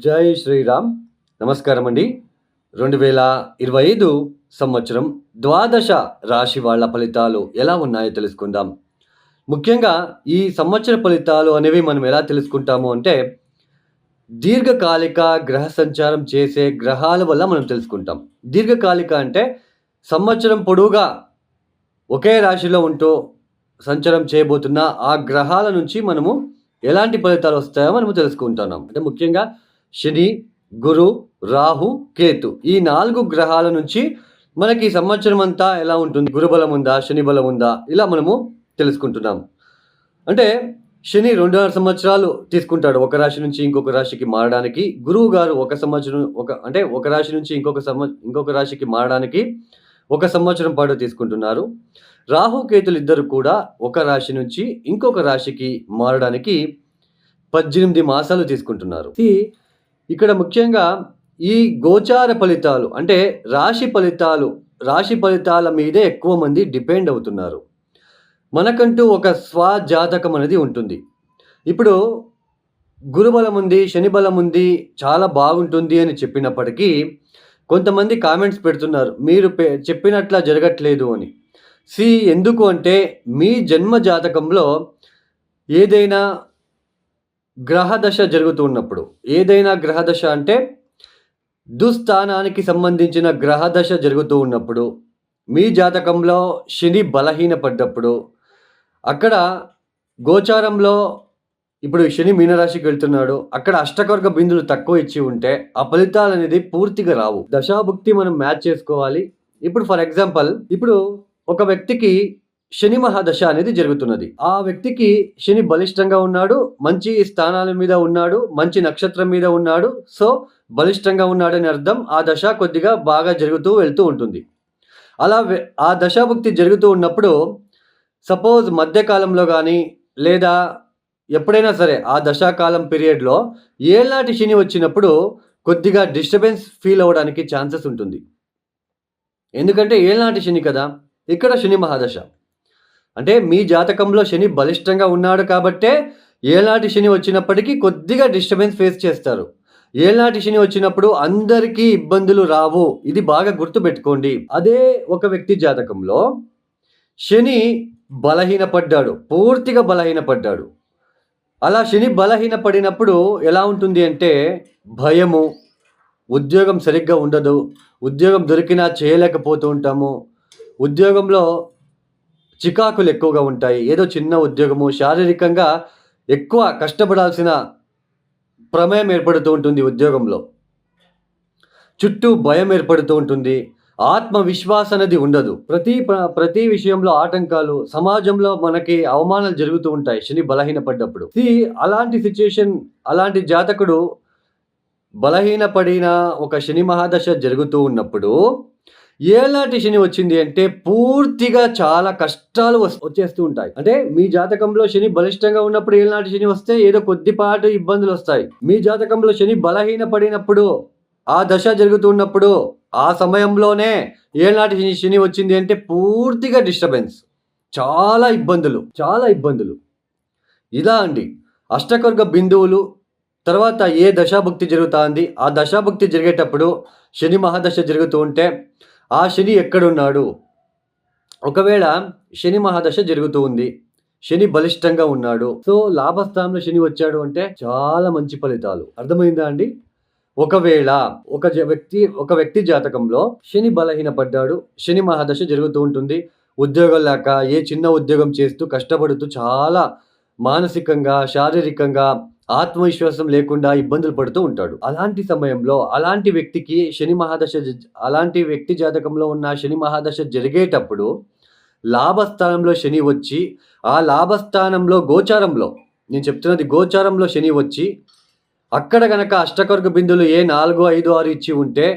జై శ్రీరామ్. నమస్కారం అండి. 2025 సంవత్సరం ద్వాదశ రాశి వాళ్ళ ఫలితాలు ఎలా ఉన్నాయో తెలుసుకుందాం. ముఖ్యంగా ఈ సంవత్సర ఫలితాలు అనేవి మనం ఎలా తెలుసుకుంటాము అంటే, దీర్ఘకాలిక గ్రహ సంచారం చేసే గ్రహాల వల్ల మనం తెలుసుకుంటాం. దీర్ఘకాలిక అంటే సంవత్సరం పొడవుగా ఒకే రాశిలో ఉంటూ సంచారం చేయబోతున్న ఆ గ్రహాల నుంచి మనము ఎలాంటి ఫలితాలు వస్తాయో మనము తెలుసుకుంటున్నాం. అంటే ముఖ్యంగా శని, గురు, రాహు, కేతు ఈ 4 గ్రహాల నుంచి మనకి ఈ సంవత్సరం అంతా ఎలా ఉంటుంది? గురుబలం ఉందా? శని బలం ఉందా? ఇలా మనము తెలుసుకుంటున్నాం. అంటే శని 2.5 సంవత్సరాలు తీసుకుంటాడు ఒక రాశి నుంచి ఇంకొక రాశికి మారడానికి. గురువు గారు ఒక రాశి నుంచి ఇంకొక రాశికి మారడానికి 1 సంవత్సరం పాటు తీసుకుంటున్నారు. రాహు, కేతులు ఇద్దరు కూడా ఒక రాశి నుంచి ఇంకొక రాశికి మారడానికి 18 మాసాలు తీసుకుంటున్నారు. ఇక్కడ ముఖ్యంగా ఈ గోచార ఫలితాలు అంటే రాశి ఫలితాల మీదే ఎక్కువ మంది డిపెండ్ అవుతున్నారు. మనకంటూ ఒక స్వజాతకం అనేది ఉంటుంది. ఇప్పుడు గురుబలం ఉంది, శని బలం ఉంది, చాలా బాగుంటుంది అని చెప్పినప్పటికీ కొంతమంది కామెంట్స్ పెడుతున్నారు. మీరు చెప్పినట్లా జరగట్లేదు అని. ఎందుకు అంటే మీ జన్మ జాతకంలో ఏదైనా గ్రహదశ జరుగుతూ ఉన్నప్పుడు, ఏదైనా గ్రహదశ అంటే దుస్థానానికి సంబంధించిన గ్రహదశ జరుగుతూ ఉన్నప్పుడు, మీ జాతకంలో శని బలహీనపడ్డప్పుడు, అక్కడ గోచారంలో ఇప్పుడు శని మీనరాశికి వెళ్తున్నాడు, అక్కడ అష్టకవర్గ బిందులు తక్కువ ఇచ్చి ఉంటే ఆ ఫలితాలు అనేది పూర్తిగా రావు. దశాభుక్తి మనం మ్యాచ్ చేసుకోవాలి. ఇప్పుడు ఫర్ ఎగ్జాంపుల్, ఇప్పుడు ఒక వ్యక్తికి శని మహాదశ అనేది జరుగుతున్నది. ఆ వ్యక్తికి శని బలిష్టంగా ఉన్నాడు, మంచి స్థానాల మీద ఉన్నాడు, మంచి నక్షత్రం మీద ఉన్నాడు. సో బలిష్టంగా ఉన్నాడని అర్థం. ఆ దశ కొద్దిగా బాగా జరుగుతూ వెళ్తూ ఉంటుంది. అలా ఆ దశాభుక్తి జరుగుతూ ఉన్నప్పుడు సపోజ్ మధ్యకాలంలో కానీ లేదా ఎప్పుడైనా సరే ఆ దశాకాలం పీరియడ్లో ఏళ్ళనాటి శని వచ్చినప్పుడు కొద్దిగా డిస్టర్బెన్స్ ఫీల్ అవ్వడానికి ఛాన్సెస్ ఉంటుంది. ఎందుకంటే ఏళ్ళనాటి శని కదా, ఇక్కడ శని మహాదశ. అంటే మీ జాతకంలో శని బలిష్టంగా ఉన్నాడు కాబట్టే ఏళ్ళనాటి శని వచ్చినప్పటికీ కొద్దిగా డిస్టర్బెన్స్ ఫేస్ చేస్తారు. ఏళ్ళనాటి శని వచ్చినప్పుడు అందరికీ ఇబ్బందులు రావు. ఇది బాగా గుర్తుపెట్టుకోండి. అదే ఒక వ్యక్తి జాతకంలో శని బలహీనపడ్డాడు, పూర్తిగా బలహీనపడ్డాడు. అలా శని బలహీనపడినప్పుడు ఎలా ఉంటుంది అంటే భయము, ఉద్యోగం సరిగ్గా ఉండదు, ఉద్యోగం దొరికినా చేయలేకపోతూ ఉంటాము, ఉద్యోగంలో చికాకులు ఎక్కువగా ఉంటాయి. ఏదో చిన్న ఉద్యోగము, శారీరకంగా ఎక్కువ కష్టపడాల్సిన ప్రమేయం ఏర్పడుతూ ఉంటుంది. ఉద్యోగంలో చుట్టూ భయం ఏర్పడుతూ ఉంటుంది. ఆత్మవిశ్వాసం అనేది ఉండదు. ప్రతి విషయంలో ఆటంకాలు, సమాజంలో మనకి అవమానాలు జరుగుతూ ఉంటాయి శని బలహీనపడ్డప్పుడు. అలాంటి సిచ్యుయేషన్, అలాంటి జాతకుడు బలహీనపడిన ఒక శని మహాదశ జరుగుతూ ఉన్నప్పుడు ఏళ్ళనాటి శని వచ్చింది అంటే పూర్తిగా చాలా కష్టాలు వచ్చేస్తూ ఉంటాయి. అంటే మీ జాతకంలో శని బలిష్టంగా ఉన్నప్పుడు ఏళ్ళనాటి శని వస్తే ఏదో కొద్దిపాటి ఇబ్బందులు వస్తాయి. మీ జాతకంలో శని బలహీనపడినప్పుడు, ఆ దశ జరుగుతున్నప్పుడు, ఆ సమయంలోనే ఏళ్ళనాటి శని వచ్చింది అంటే పూర్తిగా డిస్టర్బెన్స్, చాలా ఇబ్బందులు. ఇలా అండి అష్టకర్గ బిందువులు. తర్వాత ఏ దశాభుక్తి జరుగుతుంది, ఆ దశాభుక్తి జరిగేటప్పుడు శని మహాదశ జరుగుతూ ఉంటే ఆ శని ఎక్కడున్నాడు? ఒకవేళ శని మహాదశ జరుగుతూ ఉంది, శని బలిష్టంగా ఉన్నాడు, సో లాభస్థానంలో శని వచ్చాడు అంటే చాలా మంచి ఫలితాలు. అర్థమైందా అండి? ఒకవేళ ఒక వ్యక్తి జాతకంలో శని బలహీనపడ్డాడు, శని మహాదశ జరుగుతూ ఉంటుంది, ఉద్యోగం లేక ఏ చిన్న ఉద్యోగం చేస్తూ కష్టపడుతూ చాలా మానసికంగా, శారీరకంగా ఆత్మవిశ్వాసం లేకుండా ఇబ్బందులు పడుతూ ఉంటాడు. అలాంటి సమయంలో అలాంటి వ్యక్తి జాతకంలో ఉన్న శని మహాదశ జరిగేటప్పుడు లాభస్థానంలో శని వచ్చి, ఆ లాభస్థానంలో నేను చెప్తున్నది గోచారంలో శని వచ్చి, అక్కడ గనక అష్టకర్గ బిందులు ఏ 4, 5, 6 ఇచ్చి ఉంటే,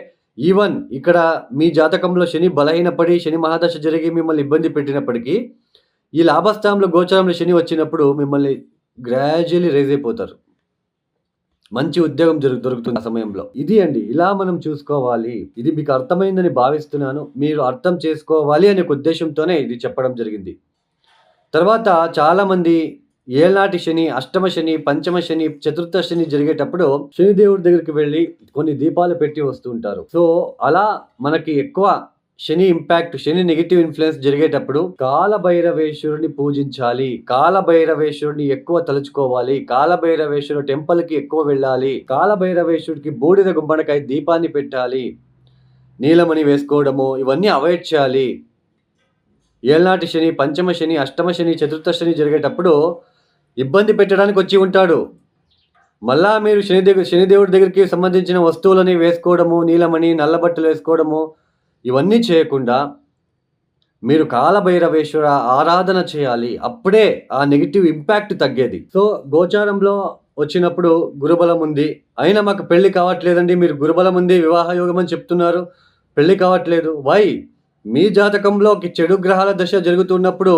ఈవెన్ ఇక్కడ మీ జాతకంలో శని బలహీనపడి శని మహాదశ జరిగి మిమ్మల్ని ఇబ్బంది పెట్టినప్పటికీ ఈ లాభస్థానంలో గోచారంలో శని వచ్చినప్పుడు మిమ్మల్ని గ్రాడ్యువల్లీ రైజ్ అయిపోతారు. మంచి ఉద్యోగం దొరుకుతుంది ఆ సమయంలో. ఇది అండి, ఇలా మనం చూసుకోవాలి. ఇది మీకు అర్థమైందని భావిస్తున్నాను. మీరు అర్థం చేసుకోవాలి అనే ఉద్దేశంతోనే ఇది చెప్పడం జరిగింది. తర్వాత చాలామంది ఏళ్ళనాటి శని, అష్టమ శని, పంచమ శని, చతుర్థ శని జరిగేటప్పుడు శనిదేవుడి దగ్గరికి వెళ్ళి కొన్ని దీపాలు పెట్టి వస్తూ ఉంటారు. సో అలా మనకి ఎక్కువ శని ఇంపాక్ట్, శని నెగెటివ్ ఇన్ఫ్లుయెన్స్ జరిగేటప్పుడు కాలభైరవేశ్వరుని పూజించాలి. కాలభైరవేశ్వరుని ఎక్కువ తలుచుకోవాలి. కాలభైరవేశ్వరుడు టెంపుల్‌కి ఎక్కువ వెళ్ళాలి. కాలభైరవేశ్వరుడికి బూడిద గుమ్మడికాయ దీపాన్ని పెట్టాలి. నీలమణి వేసుకోవడము ఇవన్నీ అవాయిడ్ చేయాలి. ఏళ్ళనాటి శని, పంచమ శని, అష్టమ శని, చతుర్థ శని జరిగేటప్పుడు ఇబ్బంది పెట్టడానికి వచ్చి ఉంటాడు. మళ్ళా మీరు శనిదేవుడి దగ్గరికి సంబంధించిన వస్తువులని వేసుకోవడము, నీలమణి, నల్ల బట్టలు వేసుకోవడము ఇవన్నీ చేయకుండా మీరు కాలభైరవేశ్వర ఆరాధన చేయాలి. అప్పుడే ఆ నెగిటివ్ ఇంపాక్ట్ తగ్గేది. సో గోచారంలో వచ్చినప్పుడు గురుబలం ఉంది, అయినా మాకు పెళ్లి కావట్లేదండి, మీరు గురుబలం ఉంది, వివాహ యోగం అని చెప్తున్నారు, పెళ్లి కావట్లేదు. వై? మీ జాతకంలోకి చెడు గ్రహాల దశ జరుగుతున్నప్పుడు,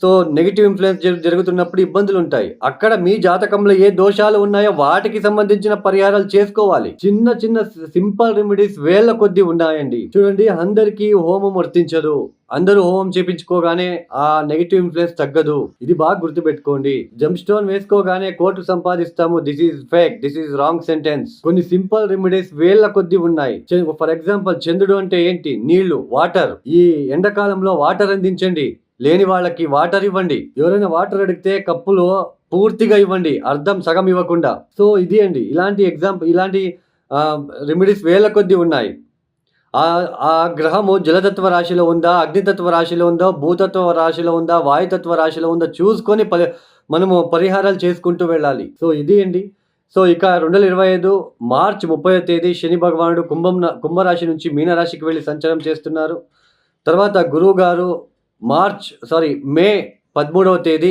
సో నెగిటివ్ ఇన్ఫ్లుయెన్స్ జరుగుతున్నప్పుడు ఇబ్బందులు ఉంటాయి. అక్కడ మీ జాతకంలో ఏ దోషాలు ఉన్నాయో వాటికి సంబంధించిన పరిహారాలు చేసుకోవాలి. చిన్న చిన్న సింపుల్ రెమెడీస్ వేళ్ల కొద్దీ ఉన్నాయండి. చూడండి, అందరికీ హోమం వర్తించదు. అందరూ హోమం చేపించుకోగానే ఆ నెగిటివ్ ఇన్ఫ్లుయెన్స్ తగ్గదు. ఇది బాగా గుర్తుపెట్టుకోండి. జమ్ స్టోన్ వేసుకోగానే కోట్లు సంపాదిస్తాము, this is fake, this is wrong sentence. కొన్ని సింపుల్ రెమెడీస్ వేళ్ల కొద్దీ ఉన్నాయి. ఫర్ ఎగ్జాంపుల్, చంద్రుడు అంటే ఏంటి? నీళ్లు, వాటర్. ఈ ఎండాకాలంలో వాటర్ అందించండి. లేని వాళ్ళకి వాటర్ ఇవ్వండి. ఎవరైనా వాటర్ అడిగితే కప్పులో పూర్తిగా ఇవ్వండి, అర్థం సగం ఇవ్వకుండా. సో ఇది అండి, ఇలాంటి రెమెడీస్ వేల కొద్దీ ఉన్నాయి. ఆ గ్రహము జలతత్వ రాశిలో ఉందా, అగ్నితత్వ రాశిలో ఉందా, భూతత్వ రాశిలో ఉందా, వాయుతత్వ రాశిలో ఉందా చూసుకొని మనము పరిహారాలు చేసుకుంటూ వెళ్ళాలి. సో ఇది అండి. సో ఇక 2025 మార్చి 30వ తేదీ శని భగవానుడు కుంభరాశి నుంచి మీనరాశికి వెళ్ళి సంచారం చేస్తున్నారు. తర్వాత గురువు గారు మే 13వ తేదీ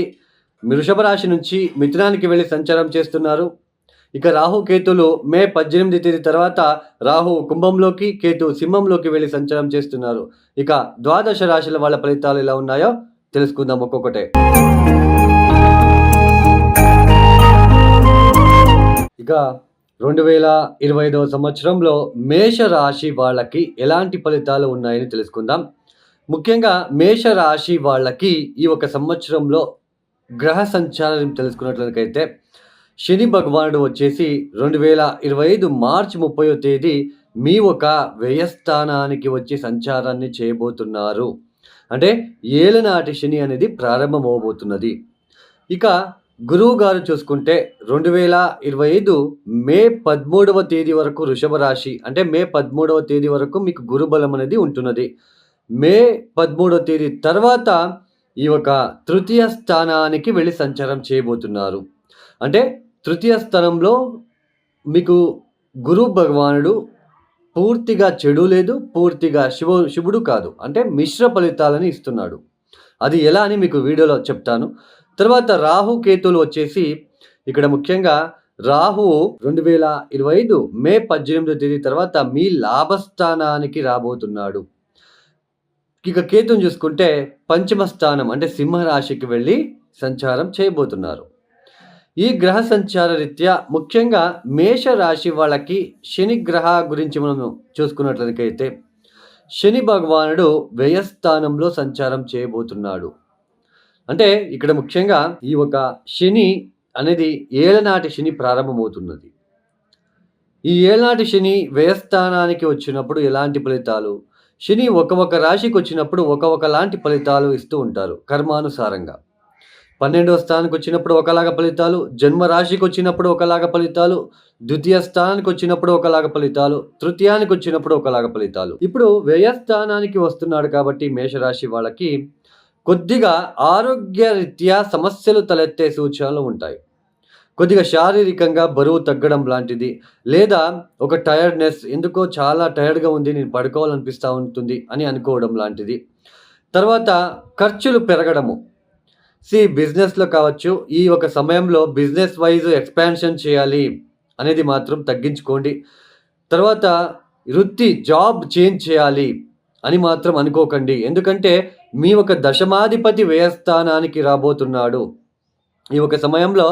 వృషభ రాశి నుంచి మిథునానికి వెళ్ళి సంచారం చేస్తున్నారు. ఇక రాహు కేతులు మే 18వ తేదీ తర్వాత రాహు కుంభంలోకి, కేతు సింహంలోకి వెళ్ళి సంచారం చేస్తున్నారు. ఇక ద్వాదశ రాశుల వాళ్ళ ఫలితాలు ఎలా ఉన్నాయో తెలుసుకుందాం ఒక్కొక్కటే. ఇక 2025వ సంవత్సరంలో మేషరాశి వాళ్ళకి ఎలాంటి ఫలితాలు ఉన్నాయని తెలుసుకుందాం. ముఖ్యంగా మేషరాశి వాళ్ళకి ఈ ఒక సంవత్సరంలో గ్రహ సంచారం తెలుసుకున్నట్లయితే శని భగవానుడు వచ్చేసి 2025 మార్చి 30వ తేదీ మీ ఒక వ్యయస్థానానికి వచ్చి సంచారాన్ని చేయబోతున్నారు. అంటే ఏలనాటి శని అనేది ప్రారంభమవబోతున్నది. ఇక గురువు గారు చూసుకుంటే 2025 మే 13వ తేదీ వరకు వృషభ రాశి, అంటే మే 13వ తేదీ వరకు మీకు గురుబలం అనేది ఉంటున్నది. మే 13వ తేదీ తర్వాత ఈ ఒక తృతీయ స్థానానికి వెళ్ళి సంచారం చేయబోతున్నారు. అంటే తృతీయ స్థానంలో మీకు గురు భగవానుడు పూర్తిగా చెడు లేదు, పూర్తిగా శుభుడు కాదు, అంటే మిశ్ర ఫలితాలని ఇస్తున్నాడు. అది ఎలా అని మీకు వీడియోలో చెప్తాను. తర్వాత రాహు కేతులు వచ్చేసి ఇక్కడ ముఖ్యంగా రాహువు 2025 మే 18వ తేదీ తర్వాత మీ లాభస్థానానికి రాబోతున్నాడు. ఇక కేతుని చూసుకుంటే పంచమ స్థానం అంటే సింహరాశికి వెళ్ళి సంచారం చేయబోతున్నారు. ఈ గ్రహ సంచార రీత్యా ముఖ్యంగా మేషరాశి వాళ్ళకి శని గ్రహ గురించి మనం చూసుకున్నట్లయితే శని భగవానుడు వ్యయస్థానంలో సంచారం చేయబోతున్నాడు. అంటే ఇక్కడ ముఖ్యంగా ఈ ఒక శని అనేది ఏళ్ళనాటి శని ప్రారంభమవుతున్నది. ఈ ఏళ్ళనాటి శని వ్యయస్థానానికి వచ్చినప్పుడు ఎలాంటి ఫలితాలు, శని ఒక రాశికి వచ్చినప్పుడు ఒకలాంటి ఫలితాలు ఇస్తూ ఉంటారు కర్మానుసారంగా. 12వ స్థానానికి వచ్చినప్పుడు ఒకలాగా ఫలితాలు, జన్మ రాశికి వచ్చినప్పుడు ఒకలాగా ఫలితాలు, ద్వితీయ స్థానానికి వచ్చినప్పుడు ఒకలాగా ఫలితాలు, తృతీయానికి వచ్చినప్పుడు ఒకలాగా ఫలితాలు. ఇప్పుడు వ్యయస్థానానికి వస్తున్నాడు కాబట్టి మేషరాశి వాళ్ళకి కొద్దిగా ఆరోగ్య రీత్యా సమస్యలు తలెత్తే సూచనలు ఉంటాయి. కొద్దిగా శారీరకంగా బరువు తగ్గడం లాంటిది, లేదా ఒక టైర్డ్నెస్, ఎందుకో చాలా టైర్డ్గా ఉంది, నేను పడుకోవాలనిపిస్తూ ఉంటుంది అని అనుకోవడం లాంటిది. తర్వాత ఖర్చులు పెరగడము. బిజినెస్లో కావచ్చు, ఈ ఒక సమయంలో బిజినెస్ వైజ్ ఎక్స్పాన్షన్ చేయాలి అనేది మాత్రం తగ్గించుకోండి. తర్వాత జాబ్ చేంజ్ చేయాలి అని మాత్రం అనుకోకండి. ఎందుకంటే మీ ఒక దశమాధిపతి వ్యయస్థానానికి రాబోతున్నాడు. ఈ ఒక సమయంలో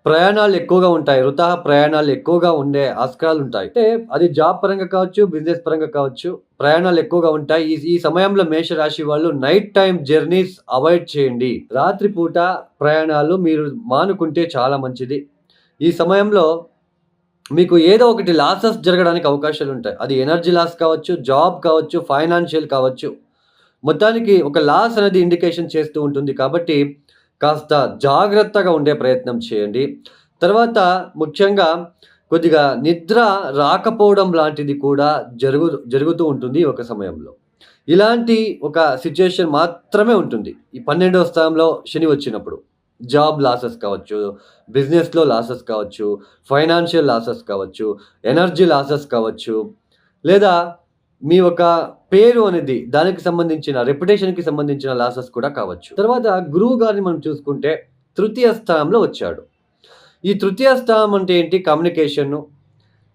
ప్రయాణాలు ఎక్కువగా ఉంటాయి. వృథా ప్రయాణాలు ఎక్కువగా ఉండే ఆస్కారాలుంటాయి. అంటే అది జాబ్ పరంగా కావచ్చు, బిజినెస్ పరంగా కావచ్చు. ప్రయాణాలు ఎక్కువగా ఉంటాయి. ఈ ఈ సమయంలో మేషరాశి వాళ్ళు నైట్ టైమ్ జర్నీస్ అవాయిడ్ చేయండి. రాత్రి పూట ప్రయాణాలు మీరు మానుకుంటే చాలా మంచిది. ఈ సమయంలో మీకు ఏదో ఒకటి లాసెస్ జరగడానికి అవకాశాలుంటాయి. అది ఎనర్జీ లాస్ కావచ్చు, జాబ్ కావచ్చు, ఫైనాన్షియల్ కావచ్చు. మొత్తానికి ఒక లాస్ అనేది ఇండికేషన్ చేస్తూ ఉంటుంది. కాబట్టి కాస్త జాగ్రత్తగా ఉండే ప్రయత్నం చేయండి. తర్వాత ముఖ్యంగా కొద్దిగా నిద్ర రాకపోవడం లాంటిది కూడా జరుగుతూ ఉంటుంది ఈ ఒక సమయంలో. ఇలాంటి ఒక సిట్యుయేషన్ మాత్రమే ఉంటుంది. ఈ 12వ స్థానంలో శని వచ్చినప్పుడు. జాబ్ లాసెస్ కావచ్చు, బిజినెస్‌లో లాసెస్ కావచ్చు, ఫైనాన్షియల్ లాసెస్ కావచ్చు, ఎనర్జీ లాసెస్ కావచ్చు, లేదా మీ ఒక పేరు అనేది దానికి సంబంధించిన రెప్యుటేషన్‌కి సంబంధించిన లాసెస్ కూడా కావచ్చు. తర్వాత గురువు గారిని మనం చూసుకుంటే తృతీయ స్థానంలో వచ్చాడు. ఈ తృతీయ స్థానం అంటే ఏంటి? కమ్యూనికేషను,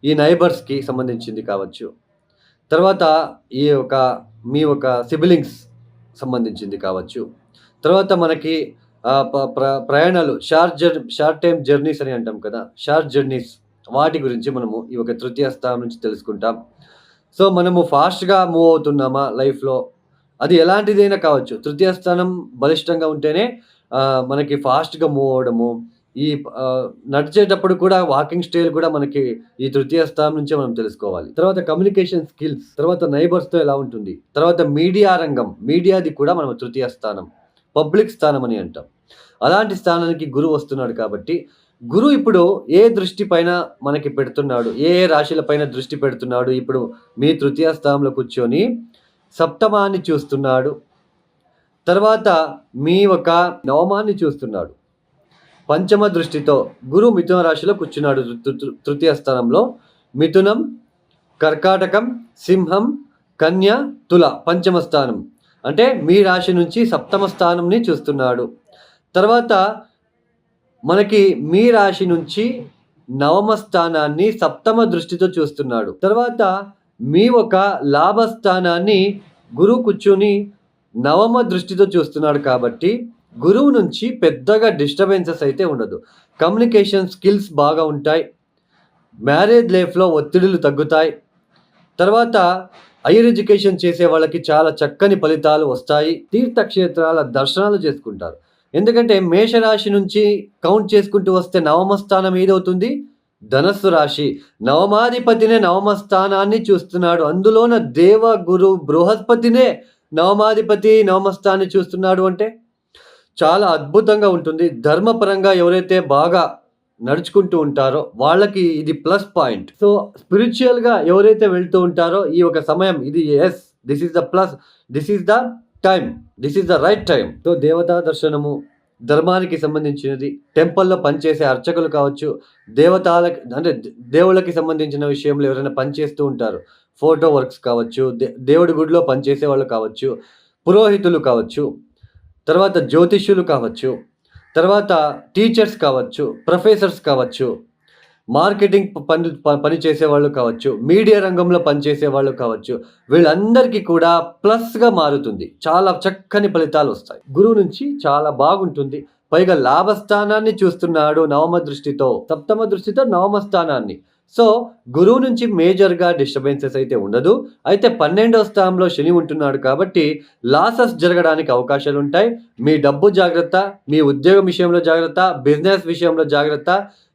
ఈ నైబర్స్‌కి సంబంధించింది కావచ్చు. తర్వాత ఈ ఒక మీ ఒక సిబ్లింగ్స్ సంబంధించింది కావచ్చు. తర్వాత మనకి ప్రయాణాలు షార్ట్ టైమ్ జర్నీస్ అని అంటాం కదా! షార్ట్ జర్నీస్ వాటి గురించి మనము ఈ ఒక తృతీయ స్థానం నుంచి తెలుసుకుంటాం. సో, మనము ఫాస్ట్‌గా మూవ్ అవుతున్నామా లైఫ్‌లో? అది ఎలాంటిదైనా కావచ్చు. తృతీయ స్థానం బలిష్టంగా ఉంటేనే మనకి ఫాస్ట్‌గా మూవ్ అవ్వడము. ఈ నడిచేటప్పుడు కూడా వాకింగ్ స్టైల్ కూడా మనకి ఈ తృతీయ స్థానం నుంచే మనం తెలుసుకోవాలి. తర్వాత కమ్యూనికేషన్ స్కిల్స్, తర్వాత నైబర్స్‌తో ఎలా ఉంటుంది? తర్వాత మీడియా రంగం, మీడియాది కూడా మనం తృతీయ స్థానం. పబ్లిక్ స్థానం అని అంటాం. అలాంటి స్థానానికి గురువు వస్తున్నాడు కాబట్టి, గురువు ఇప్పుడు ఏ దృష్టి పైన మనకి పెడుతున్నాడు? ఏ ఏ రాశుల పైన దృష్టి పెడుతున్నాడు? ఇప్పుడు మీ తృతీయ స్థానంలో కూర్చొని సప్తమాన్ని చూస్తున్నాడు. తర్వాత మీ ఒక నవమాన్ని చూస్తున్నాడు. పంచమ దృష్టితో గురువు మిథున రాశిలో కూర్చున్నాడు తృతీయ స్థానంలో. మిథునం, కర్కాటకం, సింహం, కన్య, తుల పంచమ స్థానం. అంటే మీ రాశి నుంచి సప్తమ స్థానంని చూస్తున్నాడు. తర్వాత మనకి మీ రాశి నుంచి నవమ స్థానాన్ని సప్తమ దృష్టితో చూస్తున్నాడు. తర్వాత మీ ఒక లాభస్థానాన్ని గురువు కూర్చొని నవమ దృష్టితో చూస్తున్నాడు కాబట్టి గురువు నుంచి పెద్దగా డిస్టర్బెన్సెస్ అయితే ఉండదు. కమ్యూనికేషన్ స్కిల్స్ బాగా ఉంటాయి. మ్యారేజ్ లైఫ్‌లో ఒత్తిడులు తగ్గుతాయి. తర్వాత హైయర్ ఎడ్యుకేషన్ చేసే వాళ్ళకి చాలా చక్కని ఫలితాలు వస్తాయి. తీర్థక్షేత్రాల దర్శనాలు చేసుకుంటారు. ఎందుకంటే మేషరాశి నుంచి కౌంట్ చేసుకుంటూ వస్తే నవమ స్థానం ఏదవుతుంది? ధనస్సు రాశి. నవమాధిపతినే నవమ స్థానాన్ని చూస్తున్నాడు. అందులోన దేవ గురు బృహస్పతినే నవమాధిపతి నవమ స్థానాన్ని చూస్తున్నాడు అంటే చాలా అద్భుతంగా ఉంటుంది. ధర్మపరంగా ఎవరైతే బాగా నడుచుకుంటూ ఉంటారో వాళ్ళకి ఇది ప్లస్ పాయింట్. సో, స్పిరిచువల్‌గా ఎవరైతే వెళ్తూ ఉంటారో ఈ ఒక సమయం ఇది this is the plus. This is the time. This is the right time. So, దేవతా దర్శనము, ధర్మానికి సంబంధించినది, టెంపుల్‌లో పనిచేసే అర్చకులు కావచ్చు, దేవతాలకి అంటే దేవుళ్ళకి సంబంధించిన విషయంలో ఎవరైనా పనిచేస్తూ ఉంటారు. ఫోటో వర్క్స్ కావచ్చు, దేవుడి గుడిలో పనిచేసే వాళ్ళు కావచ్చు, పురోహితులు కావచ్చు, తర్వాత జ్యోతిష్యులు కావచ్చు, తర్వాత టీచర్స్ కావచ్చు, ప్రొఫెసర్స్ కావచ్చు, మార్కెటింగ్ పని చేసేవాళ్ళు కావచ్చు, మీడియా రంగంలో పనిచేసే వాళ్ళు కావచ్చు, వీళ్ళందరికీ కూడా ప్లస్‌గా మారుతుంది. చాలా చక్కని ఫలితాలు వస్తాయి. గురువు నుంచి చాలా బాగుంటుంది. పైగా లాభస్థానాన్ని చూస్తున్నాడు నవమ దృష్టితో, సప్తమ దృష్టితో నవమ స్థానాన్ని. సో, గురువు నుంచి మేజర్‌గా డిస్టర్బెన్సెస్ అయితే ఉండదు. అయితే 12వ స్థానంలో శని ఉంటున్నాడు కాబట్టి లాసెస్ జరగడానికి అవకాశాలుంటాయి. మీ డబ్బు జాగ్రత్త, మీ ఉద్యోగం విషయంలో జాగ్రత్త, బిజినెస్ విషయంలో జాగ్రత్త.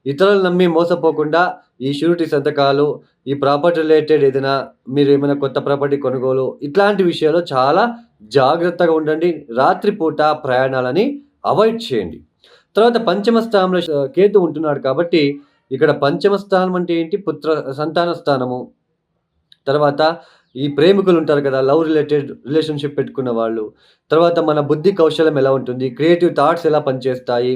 ఇతరులను నమ్మి మోసపోకుండా ఈ షూరిటీ సంతకాలు, ఈ ప్రాపర్టీ రిలేటెడ్ ఏదైనా మీరేమైనా కొత్త ప్రాపర్టీ కొనుగోలు ఇట్లాంటి విషయాల్లో చాలా జాగ్రత్తగా ఉండండి. రాత్రిపూట ప్రయాణాలని అవాయిడ్ చేయండి. తర్వాత పంచమ స్థానంలో కేతు ఉంటున్నాడు కాబట్టి ఇక్కడ పంచమ స్థానం అంటే ఏంటి? సంతాన స్థానము. తర్వాత ఈ ప్రేమికులు ఉంటారు కదా! లవ్ రిలేటెడ్ రిలేషన్‌షిప్ పెట్టుకున్న వాళ్ళు. తర్వాత మన బుద్ధి కౌశలం ఎలా ఉంటుంది? క్రియేటివ్ థాట్స్ ఎలా పనిచేస్తాయి?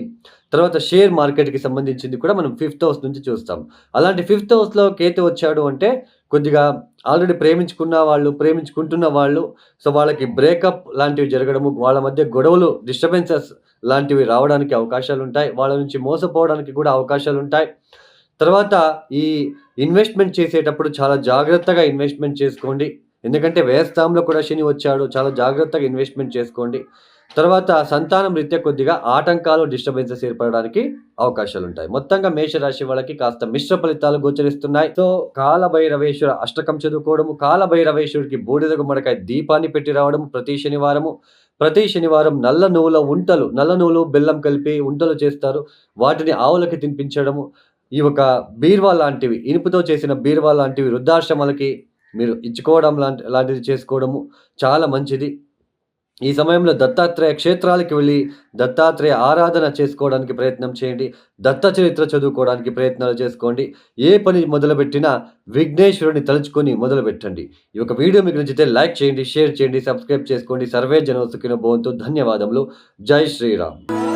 తర్వాత షేర్ మార్కెట్‌కి సంబంధించింది కూడా మనం ఫిఫ్త్ హౌస్ నుంచి చూస్తాం. అలాంటి ఫిఫ్త్ హౌస్‌లో కేతు వచ్చాడు అంటే కొద్దిగా ఆల్రెడీ ప్రేమించుకుంటున్న వాళ్ళు, సో, వాళ్ళకి బ్రేకప్ లాంటివి జరగడము, వాళ్ళ మధ్య గొడవలు, డిస్టర్బెన్సెస్ లాంటివి రావడానికి అవకాశాలుంటాయి. వాళ్ళ నుంచి మోసపోవడానికి కూడా అవకాశాలుంటాయి. తర్వాత ఈ ఇన్వెస్ట్‌మెంట్ చేసేటప్పుడు చాలా జాగ్రత్తగా ఇన్వెస్ట్‌మెంట్ చేసుకోండి. ఎందుకంటే వ్యయస్థానంలో కూడా శని వచ్చాడు. చాలా జాగ్రత్తగా ఇన్వెస్ట్‌మెంట్ చేసుకోండి. తర్వాత సంతానం రీత్యా కొద్దిగా ఆటంకాలు, డిస్టర్బెన్సెస్ ఏర్పడడానికి అవకాశాలుంటాయి. మొత్తంగా మేషరాశి వాళ్ళకి కాస్త మిశ్ర ఫలితాలు గోచరిస్తున్నాయి. సో, కాలభైరవేశ్వర అష్టకం చదువుకోవడము, కాలభైరవేశ్వరుడికి బూడిద గుమ్మడికాయ దీపాన్ని పెట్టి రావడం ప్రతి శనివారం నల్ల నువ్వులు, బెల్లం కలిపి ఉంటలు చేస్తారు. వాటిని ఆవులకి తినిపించడము, ఈ ఒక బీరువా లాంటివి, ఇనుపతో చేసిన బీరువా లాంటివి వృద్ధాశ్రమాలకి మీరు ఇచ్చుకోవడం లాంటిది చేసుకోవడము చాలా మంచిది. ఈ సమయంలో దత్తాత్రేయ క్షేత్రాలకి వెళ్లి దత్తాత్రేయ ఆరాధన చేసుకోవడానికి ప్రయత్నం చేయండి. దత్త చరిత్ర చదువుకోవడానికి ప్రయత్నాలు చేసుకోండి. ఏ పని మొదలుపెట్టినా విఘ్నేశ్వరుడిని తలుచుకొని మొదలుపెట్టండి. ఈ యొక్క వీడియో మీకు నచ్చితే లైక్ చేయండి, షేర్ చేయండి, సబ్స్క్రైబ్ చేసుకోండి. సర్వే జనో సుఖినో భవంతు. ధన్యవాదములు. జై శ్రీరామ్.